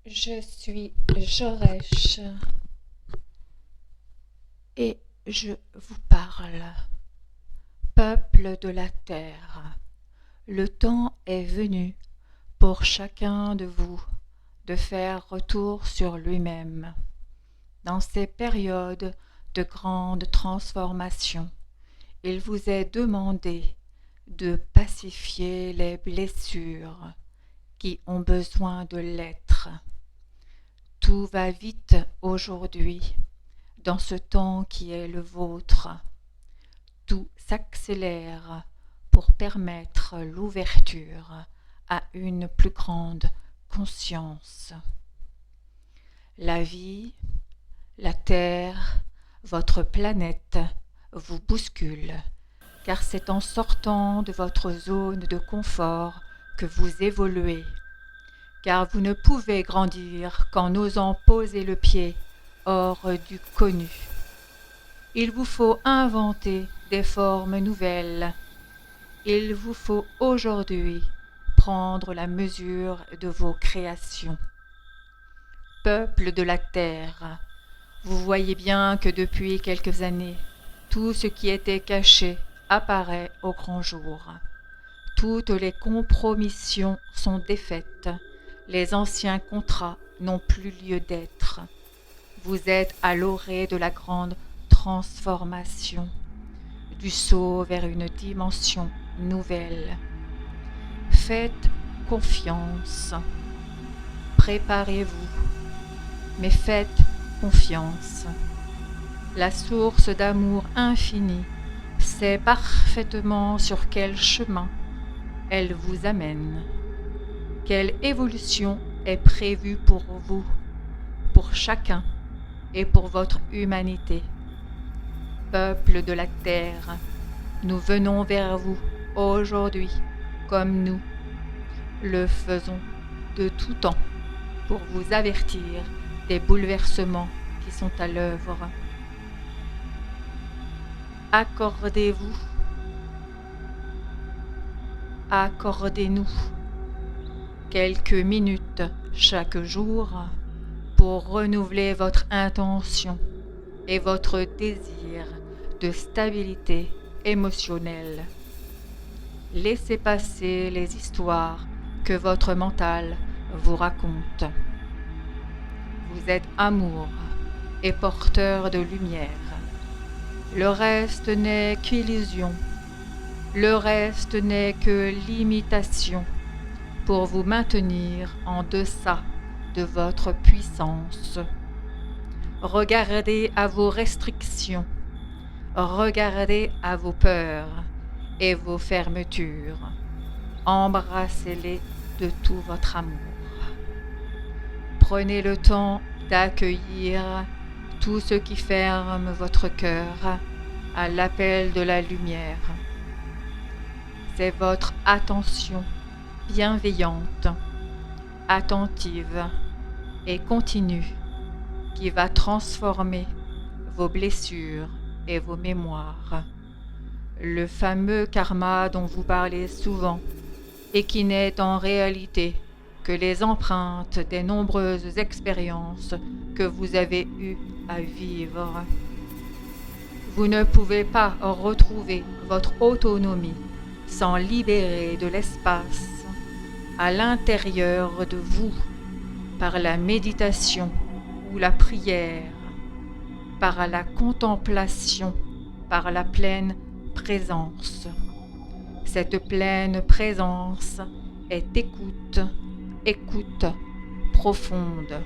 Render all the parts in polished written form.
Je suis Joresh et je vous parle. Peuple de la terre, le temps est venu pour chacun de vous de faire retour sur lui-même. Dans ces périodes de grande transformation, il vous est demandé de pacifier les blessures qui ont besoin de l'être. Tout va vite aujourd'hui, dans ce temps qui est le vôtre. Tout s'accélère pour permettre l'ouverture à une plus grande conscience. La vie, la Terre, votre planète vous bouscule, car c'est en sortant de votre zone de confort que vous évoluez, car vous ne pouvez grandir qu'en osant poser le pied hors du connu. Il vous faut inventer des formes nouvelles. Il vous faut aujourd'hui prendre la mesure de vos créations. Peuple de la terre, vous voyez bien que depuis quelques années, tout ce qui était caché apparaît au grand jour. Toutes les compromissions sont défaites. Les anciens contrats n'ont plus lieu d'être. Vous êtes à l'orée de la grande transformation, du saut vers une dimension nouvelle. Faites confiance. Préparez-vous, mais faites confiance. La source d'amour infini sait parfaitement sur quel chemin elle vous amène. Quelle évolution est prévue pour vous, pour chacun et pour votre humanité. Peuple de la terre, nous venons vers vous aujourd'hui comme nous le faisons de tout temps pour vous avertir des bouleversements qui sont à l'œuvre. Accordez-vous, accordez-nous quelques minutes chaque jour pour renouveler votre intention et votre désir de stabilité émotionnelle. Laissez passer les histoires que votre mental vous raconte. Vous êtes amour et porteur de lumière. Le reste n'est qu'illusion. Le reste n'est que limitation pour vous maintenir en deçà de votre puissance. Regardez à vos restrictions, regardez à vos peurs et vos fermetures. Embrassez-les de tout votre amour. Prenez le temps d'accueillir tout ce qui ferme votre cœur à l'appel de la lumière. C'est votre attention bienveillante, attentive et continue qui va transformer vos blessures et vos mémoires. Le fameux karma dont vous parlez souvent et qui n'est en réalité que les empreintes des nombreuses expériences que vous avez eues à vivre. Vous ne pouvez pas retrouver votre autonomie sans libérer de l'espace à l'intérieur de vous par la méditation ou la prière, par la contemplation, par la pleine présence. Cette pleine présence est écoute profonde.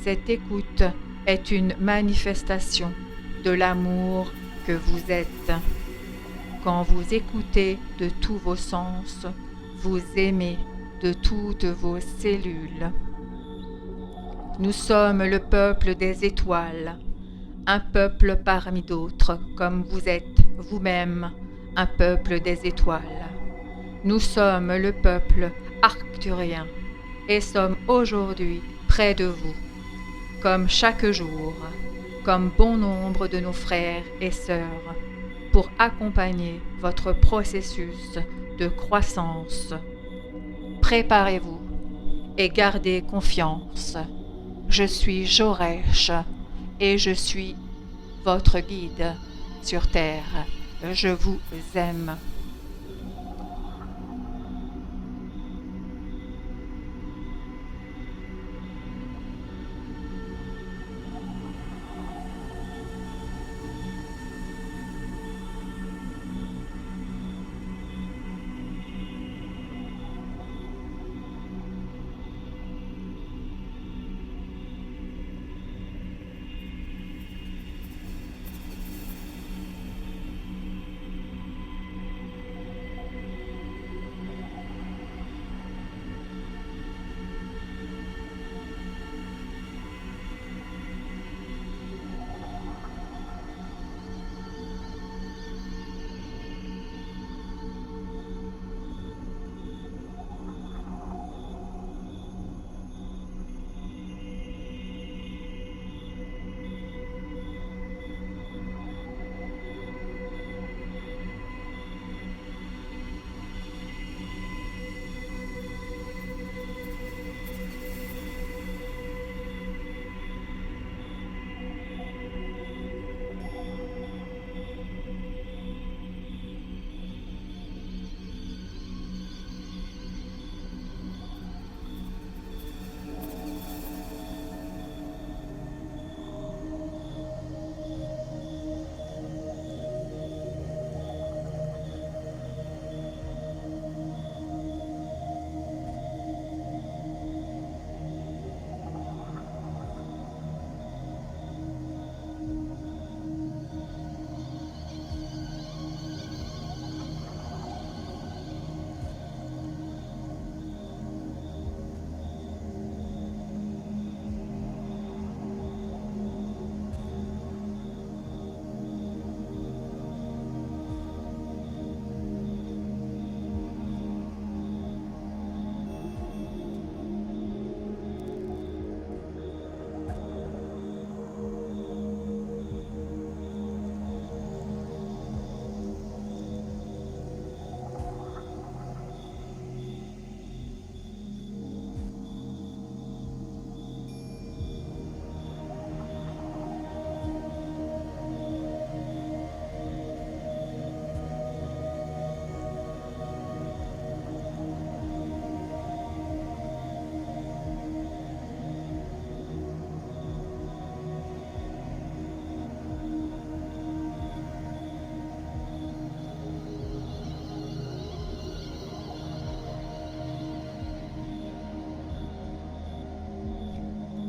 Cette écoute est une manifestation de l'amour que vous êtes. Quand vous écoutez de tous vos sens, vous aimez de toutes vos cellules. Nous sommes le peuple des étoiles, un peuple parmi d'autres, comme vous êtes vous-même un peuple des étoiles. Nous sommes le peuple arcturien et sommes aujourd'hui près de vous, comme chaque jour, comme bon nombre de nos frères et sœurs, pour accompagner votre processus de croissance. Préparez-vous, et gardez confiance. Je suis Joresh et je suis votre guide sur terre. Je vous aime.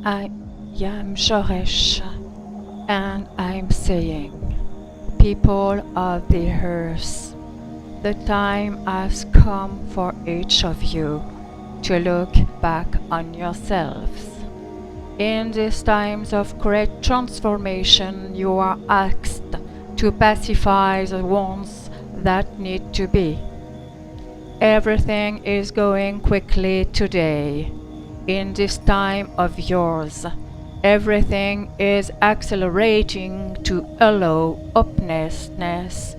I am Joresh, and I'm saying, people of the earth, the time has come for each of you to look back on yourselves. In these times of great transformation, you are asked to pacify the wounds that need to be. Everything is going quickly today. In this time of yours, everything is accelerating to allow openness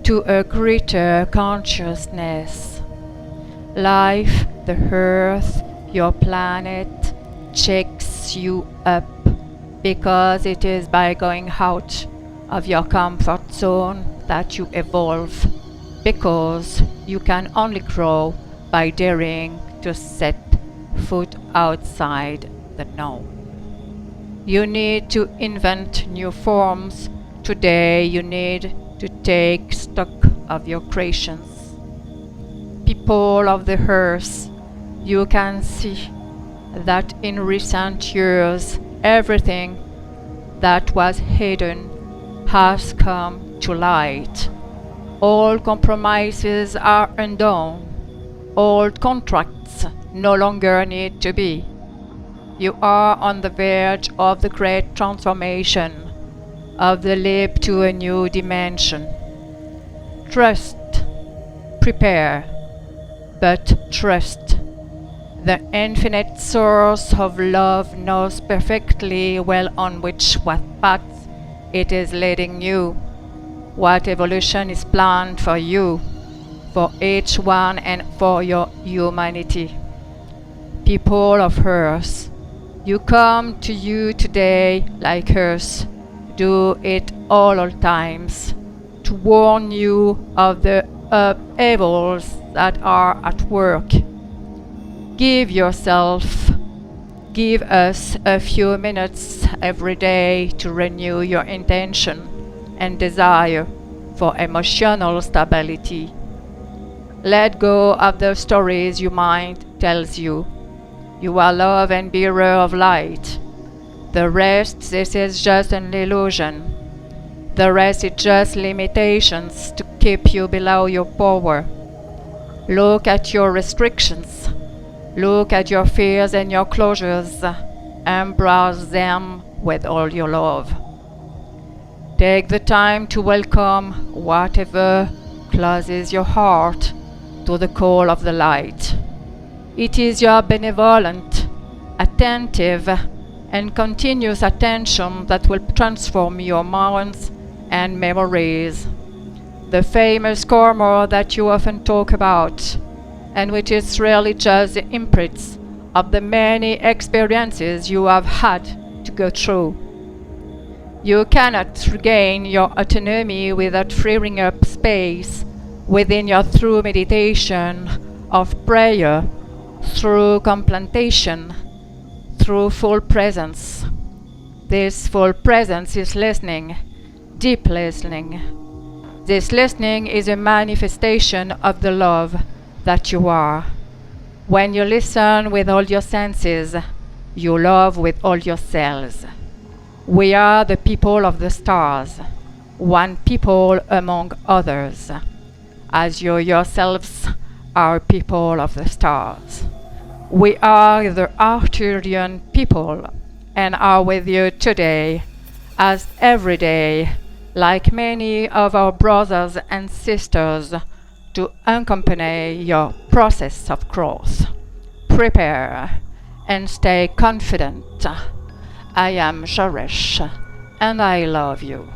to a greater consciousness. Life, the earth, your planet, shakes you up because it is by going out of your comfort zone that you evolve, because you can only grow by daring to set foot outside the known. You need to invent new forms. Today you need to take stock of your creations. People of the earth, you can see that in recent years everything that was hidden has come to light. All compromises are undone. Old contracts no longer need to be. You are on the verge of the great transformation, of the leap to a new dimension. Trust, prepare, but trust. The infinite source of love knows perfectly well on which path it is leading you, what evolution is planned for you, for each one, and for your humanity. people of earth, you come to you today like earth, do it all times, to warn you of the evils that are at work. Give yourself, give us a few minutes every day to renew your intention and desire for emotional stability. Let go of the stories your mind tells you. You are love and bearer of light. The rest, this is just an illusion. The rest is just limitations to keep you below your power. Look at your restrictions. Look at your fears and your closures. Embrace them with all your love. Take the time to welcome whatever closes your heart to the call of the light. It is your benevolent, attentive, and continuous attention that will transform your minds and memories. The famous karma that you often talk about, and which is really just the imprints of the many experiences you have had to go through. You cannot regain your autonomy without freeing up space within your through meditation of prayer, through contemplation, through full presence. This full presence is listening, deep listening. This listening is a manifestation of the love that you are. When you listen with all your senses, you love with all your cells. We are the people of the stars, one people among others, as you yourselves are people of the stars. We are the Arthurian people and are with you today, as every day, like many of our brothers and sisters, to accompany your process of growth. Prepare and stay confident. I am Jaresh, and I love you.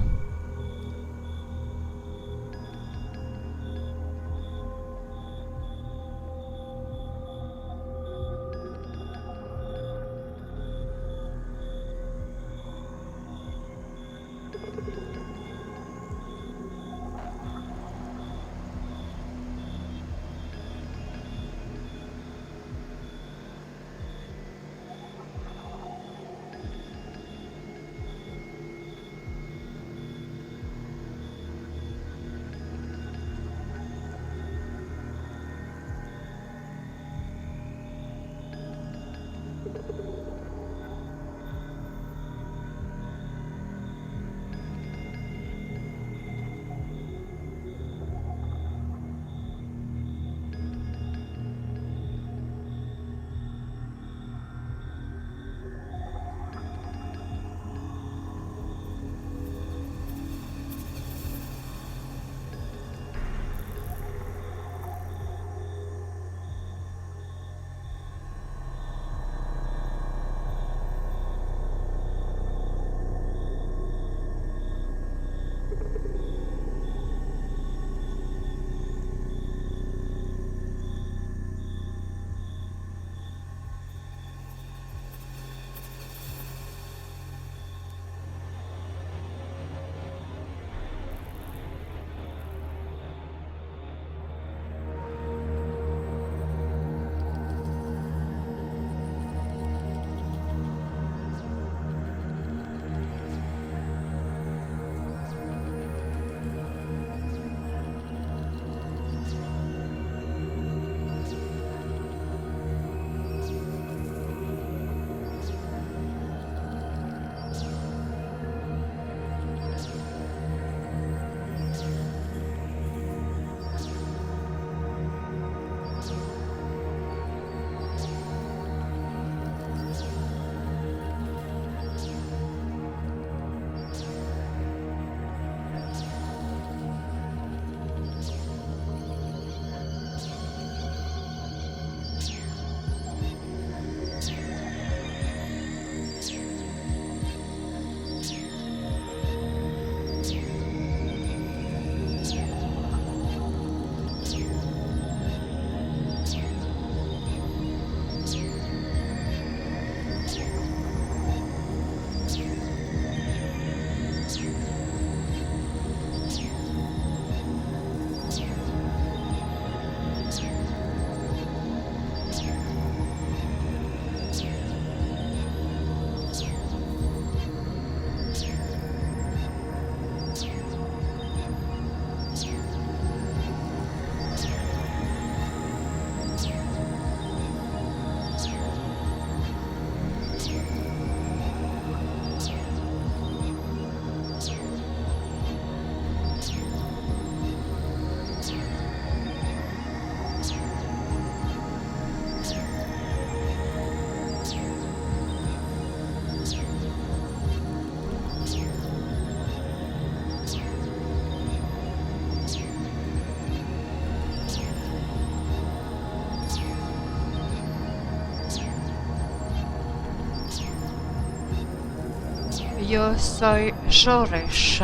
Yo soy Joresh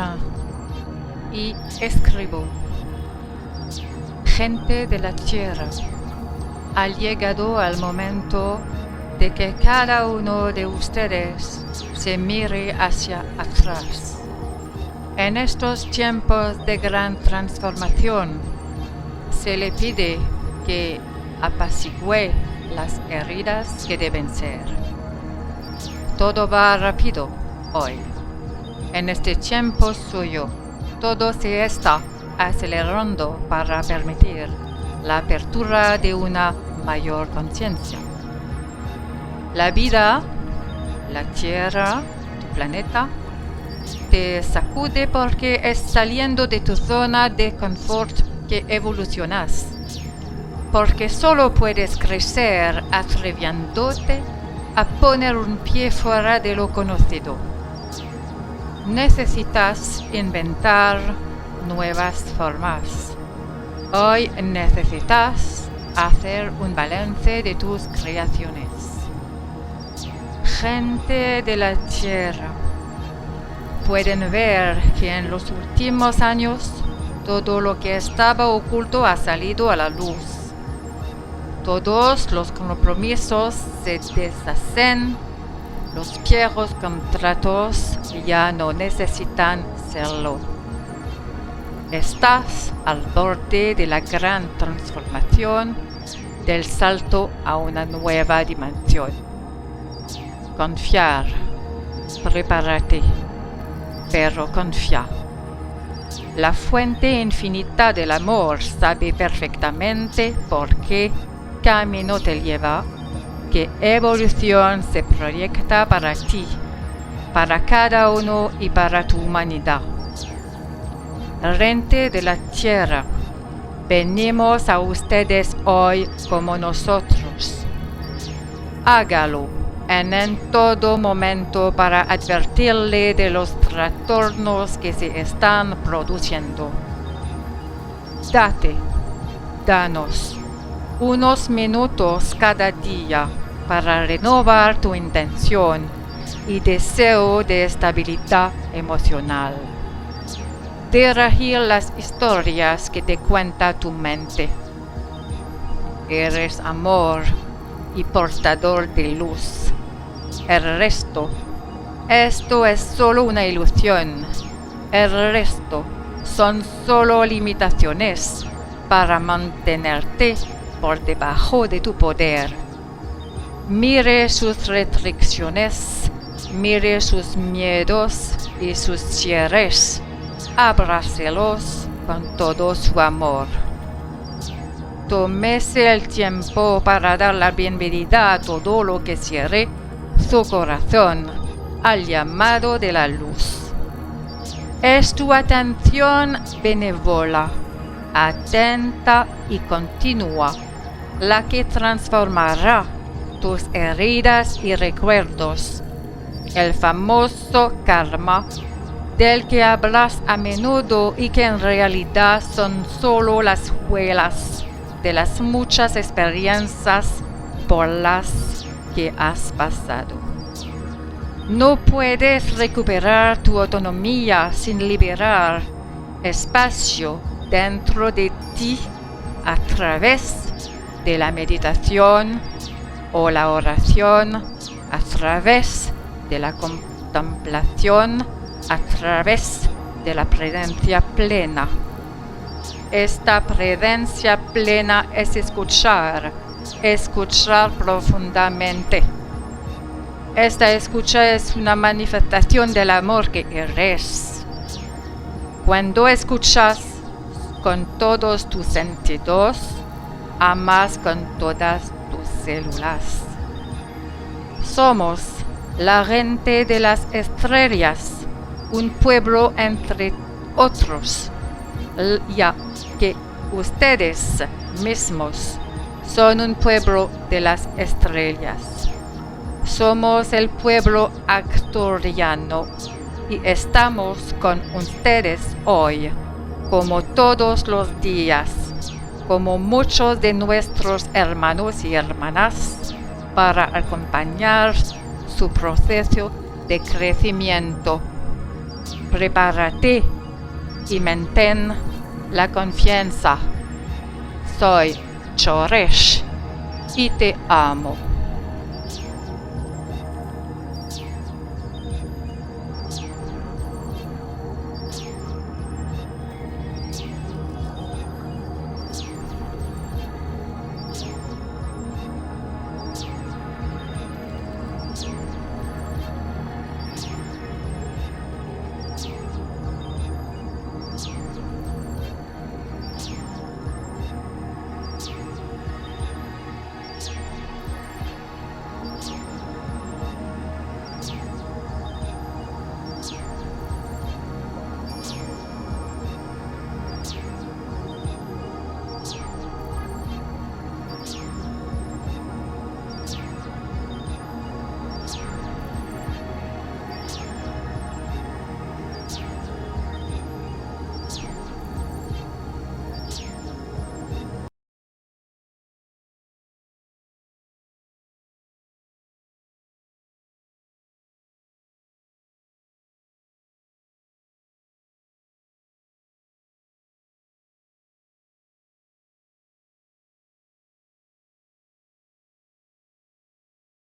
y escribo. Gente de la tierra, ha llegado el momento de que cada uno de ustedes se mire hacia atrás. En estos tiempos de gran transformación, se le pide que apacigüe las heridas que deben ser. Todo va rápido hoy. En este tiempo suyo, todo se está acelerando para permitir la apertura de una mayor conciencia. La vida, la Tierra, tu planeta, te sacude porque es saliendo de tu zona de confort que evolucionas. Porque solo puedes crecer atreviéndote a poner un pie fuera de lo conocido. Necesitas inventar nuevas formas. Hoy necesitas hacer un balance de tus creaciones. Gente de la tierra, pueden ver que en los últimos años todo lo que estaba oculto ha salido a la luz. Todos los compromisos se deshacen, los viejos contratos ya no necesitan serlo. Estás al borde de la gran transformación, del salto a una nueva dimensión. Confiar, prepárate, pero confía. La fuente infinita del amor sabe perfectamente por qué camino te lleva, qué evolución se proyecta para ti, para cada uno y para tu humanidad. Gente de la tierra, venimos a ustedes hoy como nosotros. Hágalo en todo momento para advertirle de los trastornos que se están produciendo. Danos unos minutos cada día para renovar tu intención y deseo de estabilidad emocional. Dirigir las historias que te cuenta tu mente. Eres amor y portador de luz. El resto, esto es solo una ilusión. El resto son solo limitaciones para mantenerte por debajo de tu poder. Mire sus restricciones, mire sus miedos y sus cierres. Abrácelos con todo su amor. Tómese el tiempo para dar la bienvenida a todo lo que cierre su corazón al llamado de la luz. Es tu atención benévola, atenta y continua la que transformará tus heridas y recuerdos. El famoso karma del que hablas a menudo y que en realidad son solo las huellas de las muchas experiencias por las que has pasado. No puedes recuperar tu autonomía sin liberar espacio dentro de ti a través de la meditación o la oración, a través de la contemplación, a través de la presencia plena. Esta presencia plena es escuchar profundamente. Esta escucha es una manifestación del amor que eres. Cuando escuchas con todos tus sentidos, amas con todas tus células. Somos la gente de las estrellas, un pueblo entre otros, ya que ustedes mismos son un pueblo de las estrellas. Somos el pueblo arcturiano y estamos con ustedes hoy, como todos los días, como muchos de nuestros hermanos y hermanas, para acompañar su proceso de crecimiento. Prepárate y mantén la confianza. Soy Choresh y te amo.